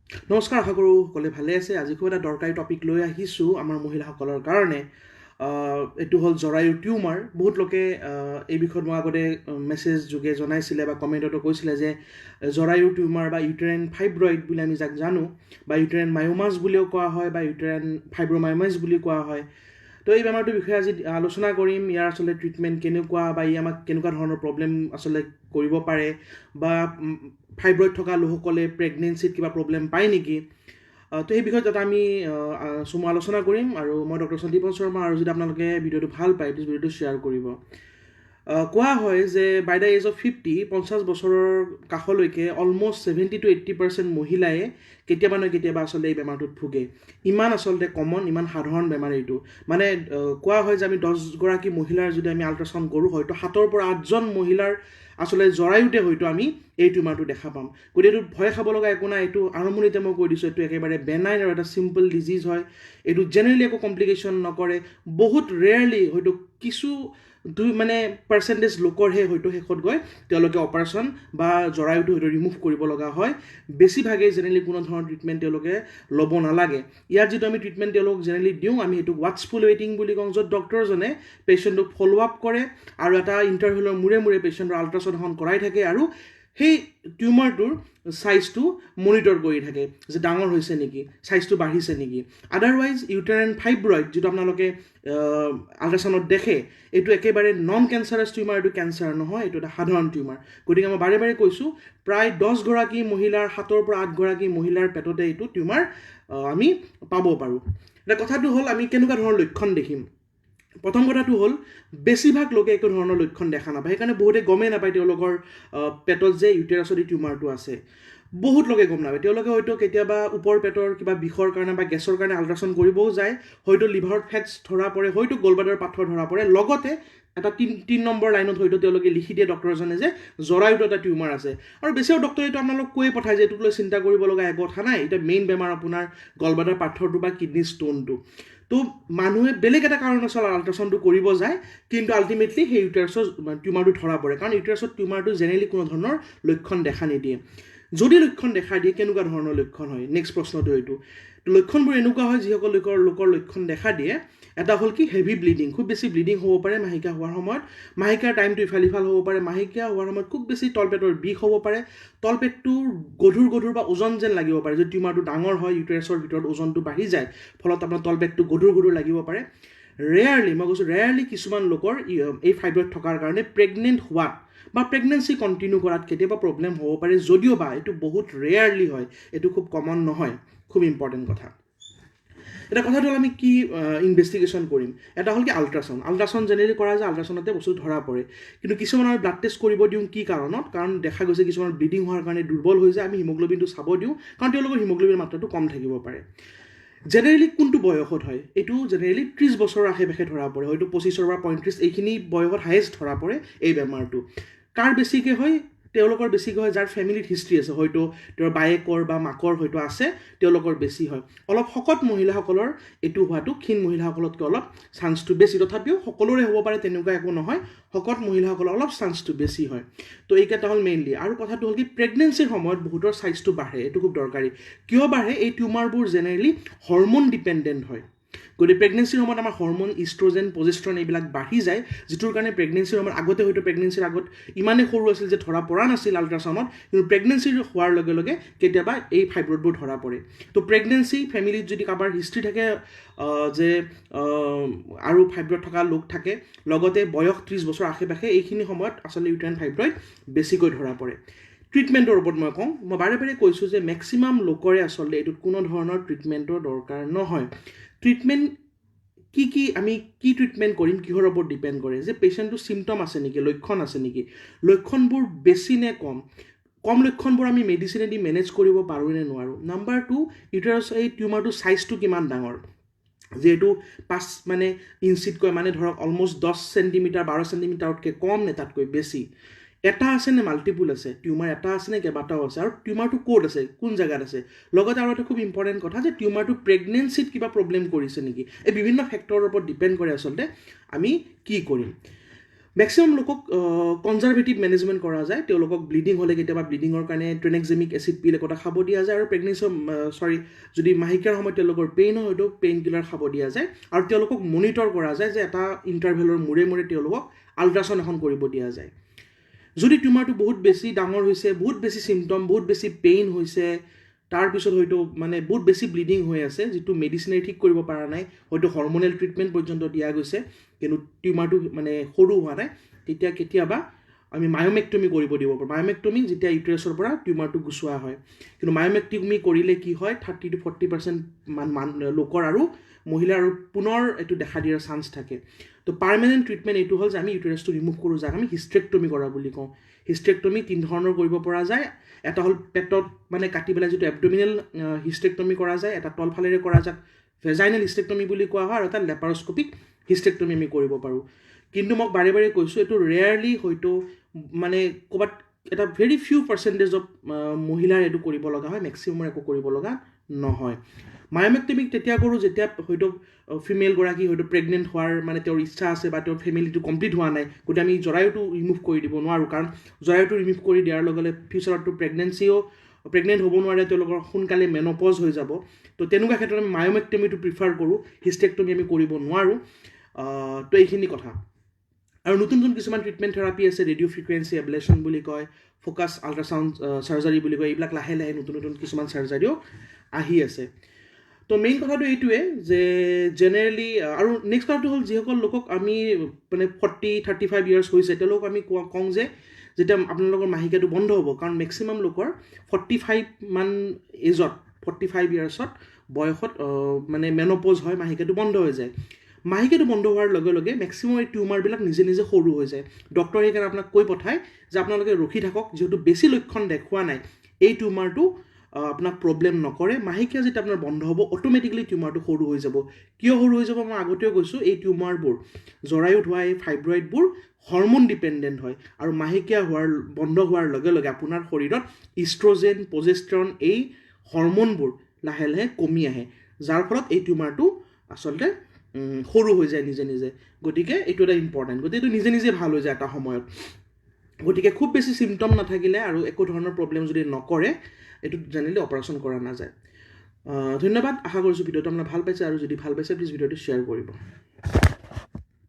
নমস্কাৰ, আশা কৰোঁ সকলোৱে ভালে আছে। আজি খুব এটা দৰকাৰী টপিক লৈ আহিছোঁ আমাৰ মহিলাসকলৰ কাৰণে। এইটো হ'ল জৰায়ু টিউমাৰ। বহুত লোকে এই বিষয়ত মই আগতে মেছেজ যোগে জনাইছিলে বা কমেণ্টতো কৈছিলে যে জৰায়ু টিউমাৰ বা ইউটেৰাইন ফাইব্ৰইড বুলি আমি যাক জানো, বা ইউটেৰাইন মায়োমাছ বুলিও কোৱা হয়, বা ইউটেৰাইন ফাইব্ৰমায়োমাছ বুলি কোৱা হয়। তো এই বেমাৰটোৰ বিষয়ে আজি আলোচনা কৰিম। ইয়াৰ আচলতে ট্ৰিটমেণ্ট কেনেকুৱা, বা ই আমাক কেনেকুৱা ধৰণৰ প্ৰব্লেম আচলতে কৰিব পাৰে, বা ফাইব্ৰইড থকা লোকসকলে প্ৰেগনেঞ্চিত কিবা প্ৰব্লেম পায় নেকি। তো সেই বিষয়ত এটা আমি আলোচনা কৰিম। আৰু মই ডক্টৰ সন্দীপন শৰ্মা। আৰু যদি আপোনালোকে ভিডিঅ'টো ভাল পায়, প্লিজ ভিডিঅ'টো শ্বেয়াৰ কৰিব। কোৱা হয় যে বাই দ্য এজ অফ 50 বছৰৰ কাষলৈকে অলমষ্ট 70 to 80% মহিলাই কেতিয়াবা নহয় কেতিয়াবা আচলতে এই বেমাৰটোত ভোগে। ইমান আচলতে কমন, ইমান সাধাৰণ বেমাৰ এইটো। মানে কোৱা হয় যে আমি 10গৰাকী মহিলাৰ যদি আমি আল্ট্ৰাচাউণ্ড কৰোঁ, হয়তো 7ৰ পৰা 8জন মহিলাৰ আচলতে জৰায়ুতে হয়তো আমি এই টিউমাৰটো দেখা পাম। গতিকে এইটো ভয় খাব লগা একো নাই। এইটো আৰম্ভণিতে মই কৈ দিছোঁ, এইটো একেবাৰে বেনাইন আৰু এটা চিম্পল ডিজিজ হয়। এইটো জেনেৰেলি একো কমপ্লিকেশ্যন নকৰে। বহুত ৰেয়াৰলি হয়তো কিছু পাৰ্চেণ্টেজ লোকৰহে হয়তো শেষত গৈ তেওঁলোকে অপাৰেশ্যন বা জৰায়ুটো হয়তো ৰিমুভ কৰিব লগা হয়। বেছিভাগেই জেনেৰেলি কোনো ধৰণৰ ট্ৰিটমেণ্ট তেওঁলোকে ল'ব নালাগে। ইয়াত যিটো আমি ট্ৰিটমেণ্ট তেওঁলোকক জেনেৰেলি দিওঁ, আমি সেইটো ৱাটচফুল ৱেইটিং বুলি কওঁ, য'ত ডক্টৰজনে পেচেণ্টটোক ফ'ল' আপ কৰে আৰু এটা ইণ্টাৰভেলৰ মূৰে মূৰে পেচেণ্টৰ আল্ট্ৰাচাউণ্ড এখন কৰাই থাকে, আৰু সেই টিউমাৰটোৰ ছাইজটো মনিটৰ কৰি থাকে যে ডাঙৰ হৈছে নেকি, ছাইজটো বাঢ়িছে নেকি। আদাৰৱাইজ ইউটেৰাইন ফাইব্ৰইড যিটো আপোনালোকে আল্ট্ৰাচাউণ্ডত দেখে, এইটো একেবাৰে নন কেঞ্চাৰাছ টিউমাৰ। এইটো কেঞ্চাৰ নহয়, এইটো এটা সাধাৰণ টিউমাৰ। গতিকে মই বাৰে বাৰে কৈছোঁ, প্ৰায় 10গৰাকী মহিলাৰ 7ৰ পৰা 8গৰাকী মহিলাৰ পেটতে এইটো টিউমাৰ আমি পাব পাৰোঁ। এতিয়া কথাটো হ'ল, আমি কেনেকুৱা ধৰণৰ লক্ষণ দেখিম। প্ৰথম কথাটো হ'ল, বেছিভাগ লোকে একো ধৰণৰ লক্ষণ দেখা নাপায়। সেইকাৰণে বহুতে গমেই নাপায় তেওঁলোকৰ পেটত যে ইউটেৰাছত এই টিউমাৰটো আছে। বহুত লোকে গম নাপায়। তেওঁলোকে হয়তো কেতিয়াবা ওপৰ পেটৰ কিবা বিষৰ কাৰণে বা গেছৰ কাৰণে আল্ট্ৰাচাউণ্ড কৰিবও যায়, হয়তো লিভাৰত ফেটছ ধৰা পৰে, হয়তো গলব্লাডাৰ পাথৰ ধৰা পৰে। লগতে এটা 3 নম্বৰ লাইনত হয়তো তেওঁলোকে লিখি দিয়ে ডক্টৰজনে যে জৰায়ুটো এটা টিউমাৰ আছে। আৰু বেছিভাগ ডক্টৰে এইটো আপোনালোক কৈয়ে পঠায় যে এইটোক লৈ চিন্তা কৰিব লগা একো কথা নাই, এতিয়া মেইন বেমাৰ আপোনাৰ গলব্লাডাৰ পাথৰটো বা কিডনী ষ্টোনটো। তো মানুহে বেলেগ এটা কাৰণত আল্ট্ৰাচাউণ্ডটো কৰিব যায়, কিন্তু আল্টিমেটলি সেই ইউটেৰাছৰ টিউমাৰটো ধৰা পৰে। কাৰণ ইউটেৰাছৰ টিউমাৰটো জেনেৰেলি কোনো ধৰণৰ লক্ষণ দেখা নিদিয়ে। যদি লক্ষণ দেখা দিয়ে, কেনেকুৱা ধৰণৰ লক্ষণ হয়, নেক্সট প্ৰশ্নটো এইটো। লক্ষণবোৰ এনেকুৱা হয়, যিসকল লোকৰ লক্ষণ দেখা দিয়ে, এটা হ'ল কি হেভি ব্লিডিং। খুব বেছি ব্লিডিং হ'ব পাৰে মাহেকীয়া হোৱাৰ সময়ত। মাহেকীয়াৰ টাইমটো ইফাল সিফাল হ'ব পাৰে। মাহেকীয়া হোৱাৰ সময়ত খুব বেছি তলপেটৰ বিষ হ'ব পাৰে। তলপেটটোৰ গধুৰ বা ওজন যেন লাগিব পাৰে। যদি টিউমাৰটো ডাঙৰ হয়, ইউটেৰাছৰ ভিতৰত ওজনটো বাঢ়ি যায়, ফলত আপোনাৰ তলপেটটো গধুৰ লাগিব পাৰে। ৰেয়াৰলি, মই কৈছোঁ ৰেয়াৰলি, কিছুমান লোকৰ এই ফাইব্ৰইড থকাৰ কাৰণে প্ৰেগনেণ্ট হোৱাত বা প্ৰেগনেঞ্চি কণ্টিনিউ কৰাত কেতিয়াবা প্ৰব্লেম হ'ব পাৰে, যদিও বা এইটো বহুত ৰেয়াৰলি হয়, এইটো খুব কমন নহয়। খুব ইম্পৰ্টেণ্ট কথা। এটা কথাটো হ'ল, আমি কি ইনভেষ্টিগেশ্যন কৰিম। এটা হ'ল কি আল্ট্ৰাচাউণ্ড জেনেৰেলি কৰা যায়, আল্ট্ৰাচাউণ্ডতে বস্তু ধৰা পৰে। কিন্তু কিছুমানৰ ব্লাড টেষ্ট কৰিব দিওঁ কি কাৰণত, কাৰণ দেখা গৈছে কিছুমানৰ ব্লিডিং হোৱাৰ কাৰণে দুৰ্বল হৈ যায়, আমি হিমগ্ল'বিনটো চাব দিওঁ, কাৰণ তেওঁলোকৰ হিমগ্ল'বিনৰ মাত্ৰাটো কম থাকিব পাৰে। জেনেৰেলি কোনটো বয়সত হয়, এইটো জেনেৰেলি 30 বছৰৰ আশে পাশে ধৰা পৰে, হয়তো 25ৰ পৰা 35 এইখিনি বয়সত হায়েষ্ট ধৰা পৰে এই বেমাৰটো। কাৰ বেছিকৈ হয়, তেওঁলোকৰ বেছিকৈ হয় যাৰ ফেমিলিত হিষ্ট্ৰী আছে, হয়তো তেওঁৰ বায়েকৰ বা মাকৰ হয়তো আছে, তেওঁলোকৰ বেছি হয়। অলপ শকত মহিলাসকলৰ এইটো হোৱাটো ক্ষীণ মহিলাসকলতকৈ অলপ চান্সটো বেছি। তথাপিও সকলোৰে হ'ব পাৰে তেনেকুৱা একো নহয়, শকত মহিলাসকলৰ অলপ চান্সটো বেছি হয়। তো এইকেইটা হ'ল মেইনলি। আৰু কথাটো হ'ল কি, প্ৰেগনেঞ্চিৰ সময়ত বহুতৰ চাইজটো বাঢ়ে। এইটো খুব দৰকাৰী। কিয় বাঢ়ে? এই টিউমাৰবোৰ জেনেৰেলি হৰম'ন ডিপেণ্ডেণ্ট হয়। গতিকে প্ৰেগনেঞ্চিৰ সময়ত আমাৰ হৰম'ন ইষ্ট্ৰজেন, প্ৰজেষ্ট্ৰন এইবিলাক বাঢ়ি যায়, যিটোৰ কাৰণে প্ৰেগনেঞ্চিৰ সময়ত আগতে হয়তো প্ৰেগনেঞ্চিৰ আগত ইমানেই সৰু আছিল যে ধৰা পৰা নাছিল আল্ট্ৰাচাউণ্ডত, কিন্তু প্ৰেগনেঞ্চিৰ হোৱাৰ লগে লগে কেতিয়াবা এই ফাইব্ৰইডবোৰ ধৰা পৰে। তো প্ৰেগনেঞ্চি ফেমিলিত যদি কাৰোবাৰ হিষ্ট্ৰী থাকে যে আৰু ফাইব্ৰইড থকা লোক থাকে, লগতে বয়স 30 বছৰ আশে পাশে, এইখিনি সময়ত আচলতে ইউটেৰাইন ফাইব্ৰইড বেছিকৈ ধৰা পৰে। ট্ৰিটমেণ্টৰ ওপৰত মই কওঁ, মই বাৰে বাৰে কৈছোঁ যে মেক্সিমাম লোকৰে আচলতে এইটোত কোনো ধৰণৰ ট্ৰিটমেণ্টৰ দৰকাৰ নহয়। ট্ৰিটমেণ্ট আমি কি ট্ৰিটমেণ্ট কৰিম, কিহৰ ওপৰত ডিপেণ্ড কৰে, যে পেচেণ্টটোৰ চিমটম আছে নেকি, লক্ষণ আছে নেকি, লক্ষণবোৰ বেছি নে কম লক্ষণবোৰ আমি মেডিচিনেদি মেনেজ কৰিব পাৰোঁ নে নোৱাৰোঁ। নাম্বাৰ 2, ইউটেৰাছ এই টিউমাৰটোৰ ছাইজটো কিমান ডাঙৰ, যিহেতু 5 ইঞ্চিতকৈ, ধৰক অলমষ্ট 10 চেণ্টিমিটাৰ 12 চেণ্টিমিটাৰতকৈ কম নে তাতকৈ বেছি, এটা আছে নে মাল্টিপুল আছে, টিউমাৰ এটা আছে নে কেইবাটাও আছে, আৰু টিউমাৰটো ক'ত আছে, কোন জেগাত আছে। লগতে আৰু এটা খুব ইম্পৰ্টেণ্ট কথা, যে টিউমাৰটো প্ৰেগনেঞ্চিত কিবা প্ৰব্লেম কৰিছে নেকি। এই বিভিন্ন ফেক্টৰৰ ওপৰত ডিপেণ্ড কৰে আচলতে আমি কি কৰিম। মেক্সিমাম লোকক কনজাৰভেটিভ মেনেজমেণ্ট কৰা যায় তেওঁলোকক ব্লিডিং হ'লে কেতিয়াবা ব্লিডিঙৰ কাৰণে ট্ৰেনেক্সেমিক এচিড পিল একোটা খাব দিয়া যায় আৰু যদি মাহেকীয়াৰ সময়ত তেওঁলোকৰ পেইন হয় হয়তো পেইন কিলাৰ খাব দিয়া যায় আৰু তেওঁলোকক মনিটৰ কৰা যায় যে এটা ইণ্টাৰভেলৰ মূৰে মূৰে তেওঁলোকক আল্ট্ৰাচাউণ্ড এখন কৰিব দিয়া যায় যদি টিউমাৰটো বহুত বেছি ডাঙৰ হৈছে বহুত বেছি চিমটম বহুত বেছি পেইন হৈছে তাৰপিছত হয়তো মানে বহুত বেছি ব্লিডিং হৈ আছে যিটো মেডিচিনেৰে ঠিক কৰিব পৰা নাই হয়তো হৰমনেল ট্ৰিটমেণ্ট পৰ্যন্ত দিয়া গৈছে কিন্তু টিউমাৰটো মানে সৰু হোৱা নাই তেতিয়া কেতিয়াবা আমি মায়োমেক্টমি কৰিব দিব পাৰোঁ মায়োমেক্টমি যেতিয়া ইউটেৰাছৰ পৰা টিউমাৰটো গুচোৱা হয় কিন্তু মায়োমেক্টমি কৰিলে কি হয় 30 to 40% লোকৰ আৰু মহিলাৰ আৰু পুনৰ এইটো দেখা দিয়াৰ চান্স থাকে তো পাৰ্মানেণ্ট ট্ৰিটমেণ্ট এইটো হ'ল যে আমি ইউটেৰাছটো ৰিমুভ কৰোঁ যাক আমি হিষ্ট্ৰেক্টমি কৰা বুলি কওঁ হিষ্ট্ৰেক্টমি 3 ধৰণৰ কৰিব পৰা যায় এটা হ'ল পেটত মানে কাটি পেলাই যিটো এবডমিনেল হিষ্ট্ৰেক্টমি কৰা যায় এটা তলফালেৰে কৰা যাক ভেজাইনেল হিষ্ট্ৰেক্টমি বুলি কোৱা হয় আৰু এটা লেপাৰস্কোপিক হিষ্ট্ৰেক্টমি আমি কৰিব পাৰোঁ কিন্তু মই বাৰে বাৰে কৈছোঁ এইটো ৰেয়াৰলি হয়তো মানে ক'ৰবাত এটা ভেৰি ফিউ পাৰ্চেণ্টেজ অফ মহিলাৰ এইটো কৰিব লগা হয় মেক্সিমামৰ একো কৰিব লগা নহয় মায়োমেক্টমিক তেতিয়া কৰোঁ যেতিয়া হয়তো ফিমেলগৰাকী হয়তো প্ৰেগনেণ্ট হোৱাৰ মানে তেওঁৰ ইচ্ছা আছে বা তেওঁৰ ফেমিলিটো কমপ্লিট হোৱা নাই গতিকে আমি জৰায়ুটো ৰিমুভ কৰি দিব নোৱাৰোঁ কাৰণ জৰায়ুটো ৰিমুভ কৰি দিয়াৰ লগে লগে ফিউচাৰতটো প্ৰেগনেণ্ট হ'ব নোৱাৰে তেওঁলোকৰ সোনকালে মেনপজ হৈ যাব তো তেনেকুৱা ক্ষেত্ৰত আমি মায়োমেক্টমিটো প্ৰিফাৰ কৰোঁ হিষ্ট্ৰেক্টমি আমি কৰিব নোৱাৰোঁ তো এইখিনি কথা আৰু নতুন কিছুমান ট্ৰিটমেণ্ট থেৰাপি আছে ৰেডিঅ' ফ্ৰিকুৱেঞ্চি এবলেশ্যন বুলি কয় ফ'কাছ আল্ট্ৰাচাউণ্ড চাৰ্জাৰী বুলি কয় এইবিলাক লাহে লাহে নতুন কিছুমান চাৰ্জাৰীও আহি আছে তো মেইন কথাটো এইটোৱে যে জেনেৰেলি আৰু নেক্সট কথাটো হ'ল যিসকল লোকক আমি মানে 40-35 ইয়াৰ্ছ হৈছে তেওঁলোকক আমি কওঁ যে যেতিয়া আপোনালোকৰ মাহেকীয়াটো বন্ধ হ'ব কাৰণ মেক্সিমাম লোকৰ 45 মান এজত 45 ইয়াৰ্ছত বয়সত মানে মেনপজ হয় মাহেকীয়াটো বন্ধ হৈ যায় মাহেকীয়াটো বন্ধ হোৱাৰ লগে লগে মেক্সিমাম এই টিউমাৰবিলাক নিজে নিজে সৰু হৈ যায় ডক্টৰে সেইকাৰণে আপোনাক কৈ পঠায় যে আপোনালোকে ৰখি থাকক যিহেতু বেছি লক্ষণ দেখুওৱা নাই এই টিউমাৰটো আপোনাক প্ৰব্লেম নকৰে মাহেকীয়া যেতিয়া আপোনাৰ বন্ধ হ'ব অট'মেটিকেলি টিউমাৰটো সৰু হৈ যাব কিয় সৰু হৈ যাব মই আগতেও কৈছোঁ এই টিউমাৰবোৰ জৰায়ুত হোৱা এই ফাইব্ৰইডবোৰ হৰম'ন ডিপেণ্ডেণ্ট হয় আৰু মাহেকীয়া বন্ধ হোৱাৰ লগে লগে আপোনাৰ শৰীৰত ইষ্ট্ৰজেন প্ৰজেষ্ট্ৰন এই হৰম'নবোৰ লাহে লাহে কমি আহে যাৰ ফলত এই টিউমাৰটো আচলতে সৰু হৈ যায় নিজে নিজে গতিকে এইটো এটা ইম্পৰ্টেণ্ট গতিকে এইটো নিজে নিজে ভাল হৈ যায় এটা সময়ত গতিকে খুব বেছি চিমটম নাথাকিলে আৰু একো ধৰণৰ প্ৰব্লেম যদি নকৰে এইটো জেনেৰেলি অপাৰেশ্যন কৰা নাযায় ধন্যবাদ আশা কৰিছোঁ ভিডিঅ'টো আপোনাৰ ভাল পাইছে আৰু যদি ভাল পাইছে প্লিজ ভিডিঅ'টো শ্বেয়াৰ কৰিব